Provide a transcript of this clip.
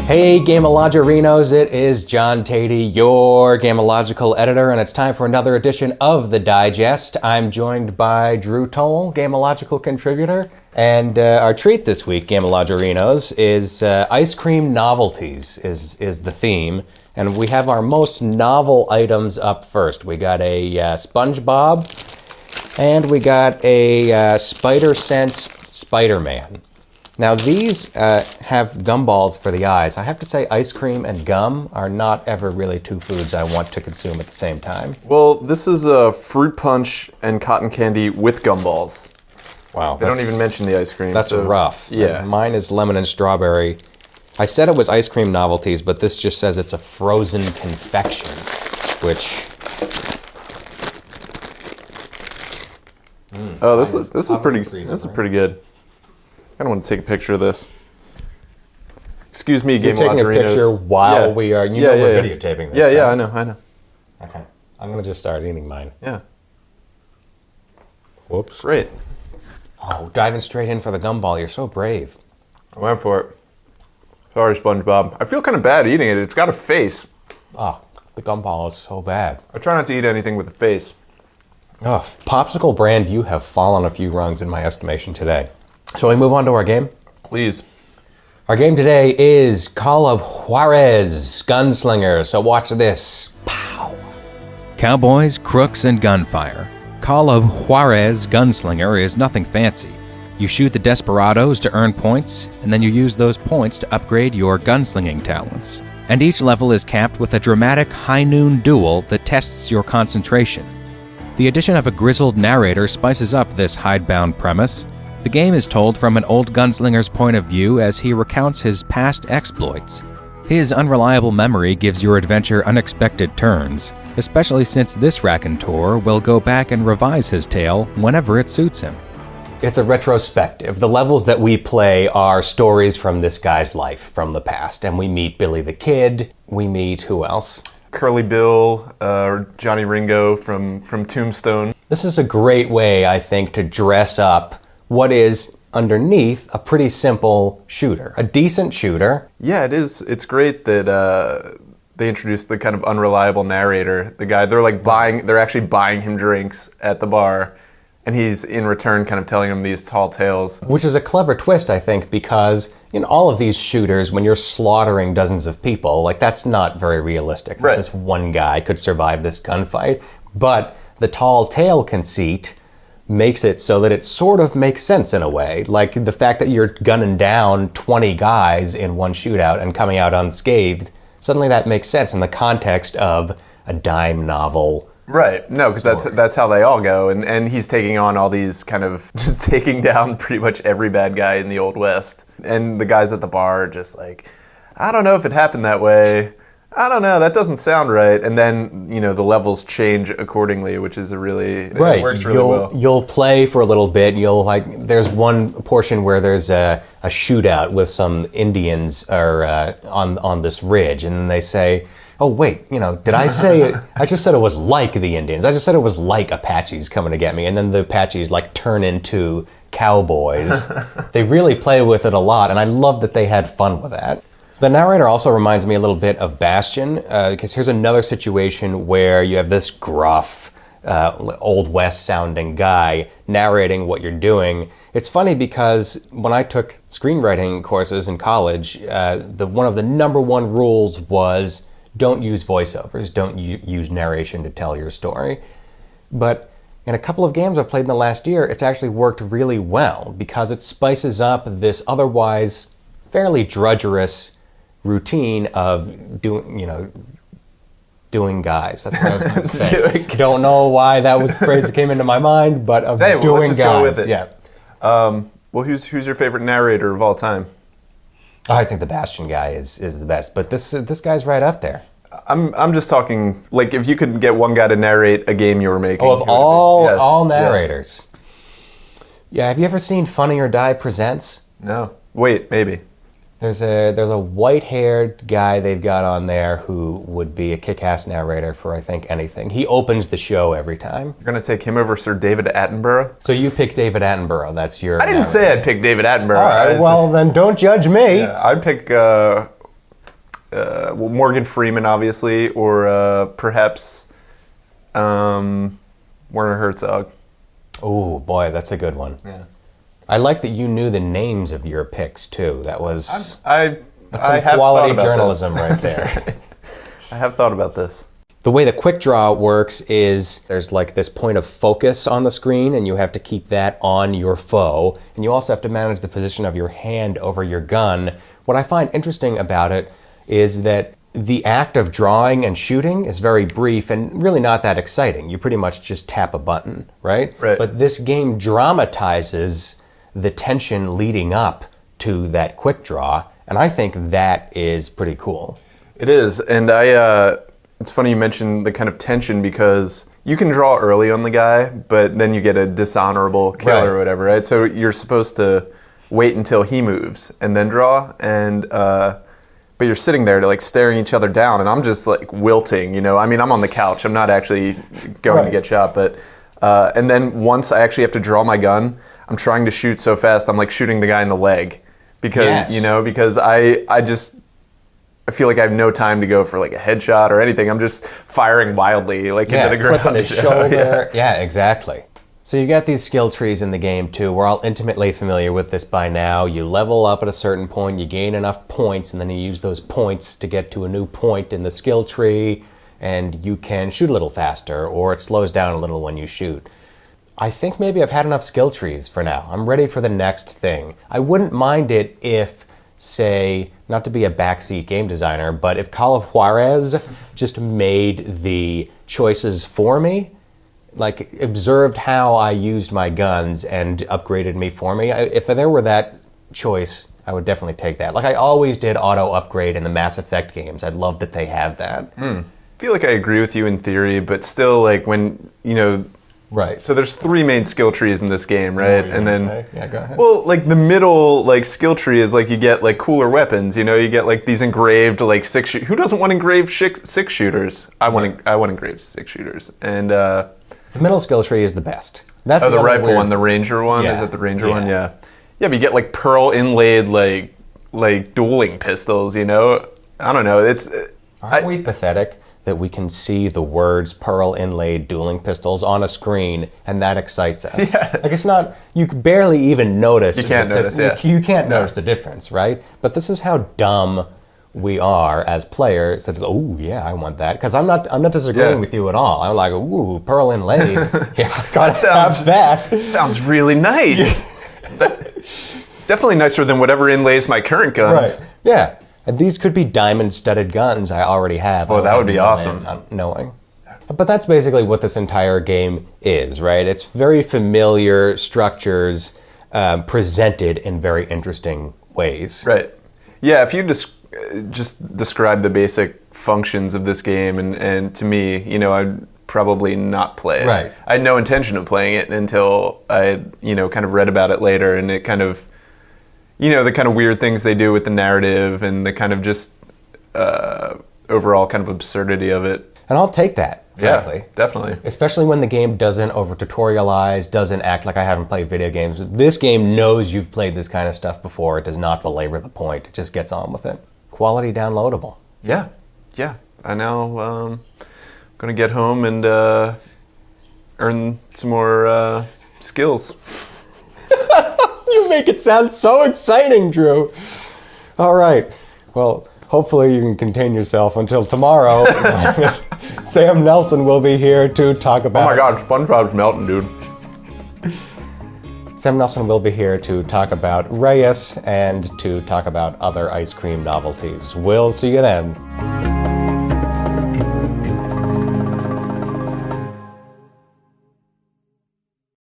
Hey Gameologerinos, it is John Tatey, your Gameological editor, and it's time for another edition of The Digest. I'm joined by Drew Toll, Gameological contributor, and our treat this week, Gameologerinos, is ice cream novelties is the theme, and we have our most novel items up first. We got a SpongeBob, and we got a Spider Sense Spider-Man. Now these have gumballs for the eyes. I have to say ice cream and gum are not ever really two foods I want to consume at the same time. Well, this is a fruit punch and cotton candy with gumballs. Wow. They don't even mention the ice cream. That's rough. Yeah. And mine is lemon and strawberry. I said it was ice cream novelties, but this just says it's a frozen confection, which... Oh, this is pretty good. I don't want to take a picture of this. Excuse me, You're taking a picture while we are... we're videotaping this. Yeah, I know. Okay. I'm going to just start eating mine. Yeah. Whoops. Great. Oh, diving straight in for the gumball. You're so brave. I went for it. Sorry, SpongeBob. I feel kind of bad eating it. It's got a face. Oh, the gumball is so bad. I try not to eat anything with a face. Oh, Popsicle brand, you have fallen a few rungs in my estimation today. Shall we move on to our game? Please. Our game today is Call of Juarez, Gunslinger. So watch this. Pow. Cowboys, crooks, and gunfire. Call of Juarez Gunslinger is nothing fancy. You shoot the desperados to earn points, and then you use those points to upgrade your gunslinging talents. And each level is capped with a dramatic high-noon duel that tests your concentration. The addition of a grizzled narrator spices up this hidebound premise. The game is told from an old gunslinger's point of view as he recounts his past exploits. His unreliable memory gives your adventure unexpected turns, especially since this raconteur will go back and revise his tale whenever it suits him. It's a retrospective. The levels that we play are stories from this guy's life from the past. And we meet Billy the Kid. We meet who else? Curly Bill, Johnny Ringo from Tombstone. This is a great way, I think, to dress up what is underneath a pretty simple shooter, a decent shooter. Yeah, it is. It's great that they introduced the kind of unreliable narrator. The guy, they're actually buying him drinks at the bar, and he's in return kind of telling him these tall tales. Which is a clever twist, I think, because in all of these shooters, when you're slaughtering dozens of people, that's not very realistic. Right. This one guy could survive this gunfight. But the tall tale conceit makes it so that it sort of makes sense in a way. Like the fact that you're gunning down 20 guys in one shootout and coming out unscathed, suddenly that makes sense in the context of a dime novel. Right. No, because that's how they all go. And he's taking on all these kind of, just taking down pretty much every bad guy in the Old West. And the guys at the bar are just like, I don't know if it happened that way. I don't know, that doesn't sound right. And then, the levels change accordingly, which is it works really well. You'll play for a little bit. There's one portion where there's a shootout with some Indians on this ridge, and then they say, oh, wait, did I say it? I just said it was like the Indians. I just said it was like Apaches coming to get me. And then the Apaches turn into cowboys. They really play with it a lot, and I love that they had fun with that. So the narrator also reminds me a little bit of Bastion, because here's another situation where you have this gruff, Old West-sounding guy narrating what you're doing. It's funny because when I took screenwriting courses in college, one of the number one rules was don't use voiceovers, don't use narration to tell your story. But in a couple of games I've played in the last year, it's actually worked really well because it spices up this otherwise fairly drudgerous routine of doing guys. That's what I was going to say. Don't know why that was the phrase that came into my mind, but of doing let's just guys. Go with it. Yeah. Well, who's your favorite narrator of all time? I think the Bastion guy is the best, but this guy's right up there. I'm just talking if you could get one guy to narrate a game you were making. Oh, of all narrators. Yes. Yeah. Have you ever seen Funny or Die Presents? No. Wait, maybe. There's a white-haired guy they've got on there who would be a kick-ass narrator for, I think, anything. He opens the show every time. You're going to take him over Sir David Attenborough? So you pick David Attenborough. That's your... I didn't say I'd pick David Attenborough. All right, then don't judge me. Yeah, I'd pick Morgan Freeman, obviously, or perhaps Werner Herzog. Oh boy, that's a good one. Yeah. I like that you knew the names of your picks too. That's some have quality thought about journalism this. right there. I have thought about this. The way the quick draw works is there's like this point of focus on the screen, and you have to keep that on your foe, and you also have to manage the position of your hand over your gun. What I find interesting about it is that the act of drawing and shooting is very brief and really not that exciting. You pretty much just tap a button, right? Right. But this game dramatizes the tension leading up to that quick draw, and I think that is pretty cool. It is, and it's funny you mentioned the kind of tension because you can draw early on the guy, but then you get a dishonorable kill Right. or whatever, right? So you're supposed to wait until he moves and then draw, and but you're sitting there like staring each other down, and I'm just like wilting, you know? I mean, I'm on the couch. I'm not actually going Right. to get shot, but and then once I actually have to draw my gun, I'm trying to shoot so fast, I'm like shooting the guy in the leg because Yes. you know, because I feel like I have no time to go for like a headshot or anything. I'm just firing wildly like into the ground. Clipping his shoulder. Yeah, exactly. So you got these skill trees in the game too. We're all intimately familiar with this by now. You level up at a certain point, you gain enough points, and then you use those points to get to a new point in the skill tree, and you can shoot a little faster, or it slows down a little when you shoot. I think maybe I've had enough skill trees for now. I'm ready for the next thing. I wouldn't mind it if, say, not to be a backseat game designer, but if Call of Juarez just made the choices for me, like observed how I used my guns and upgraded me for me. If there were that choice, I would definitely take that. Like I always did auto upgrade in the Mass Effect games. I'd love that they have that. I feel like I agree with you in theory, but still like when, you know, Right. so there's 3 main skill trees in this game, right? And then yeah, go ahead. well, like the middle like skill tree is like you get like cooler weapons, you know, you get like these engraved like who doesn't want engraved 6 shooters? I want engraved 6 shooters. And The middle skill tree is the best. That's the other rifle weird- one, the ranger one. Yeah. Is it the ranger one? Yeah. Yeah, but you get like pearl inlaid like dueling pistols, you know? I don't know. Aren't we pathetic that we can see the words pearl inlaid dueling pistols on a screen and that excites us? Yeah. Like it's not, you can barely even notice. You can't that this- notice, yeah. You can't notice the difference, right? But this is how dumb we are as players. That is, oh yeah, I want that. Because I'm not disagreeing Yeah. with you at all. I'm like, ooh, pearl inlaid. Yeah, I gotta sounds- have that. Sounds really nice. Definitely nicer than whatever inlays my current guns. Right. Yeah. And these could be diamond-studded guns I already have. Oh, that would be awesome. Not knowing. But that's basically what this entire game is, right? It's very familiar structures presented in very interesting ways. Right. Yeah, if you just describe the basic functions of this game, and to me, you know, I'd probably not play it. Right. I had no intention of playing it until I, you know, kind of read about it later, and it kind of, you know, the kind of weird things they do with the narrative and the kind of just overall kind of absurdity of it. And I'll take that, frankly. Yeah, definitely. Especially when the game doesn't over-tutorialize, doesn't act like I haven't played video games. This game knows you've played this kind of stuff before. It does not belabor the point. It just gets on with it. Quality downloadable. Yeah. Yeah. I now going to get home and earn some more skills. You make it sound so exciting, Drew. All right. Well, hopefully you can contain yourself until tomorrow. Sam Nelson will be here to talk about... Oh my God, SpongeBob's melting, dude. Sam Nelson will be here to talk about Reyes and to talk about other ice cream novelties. We'll see you then.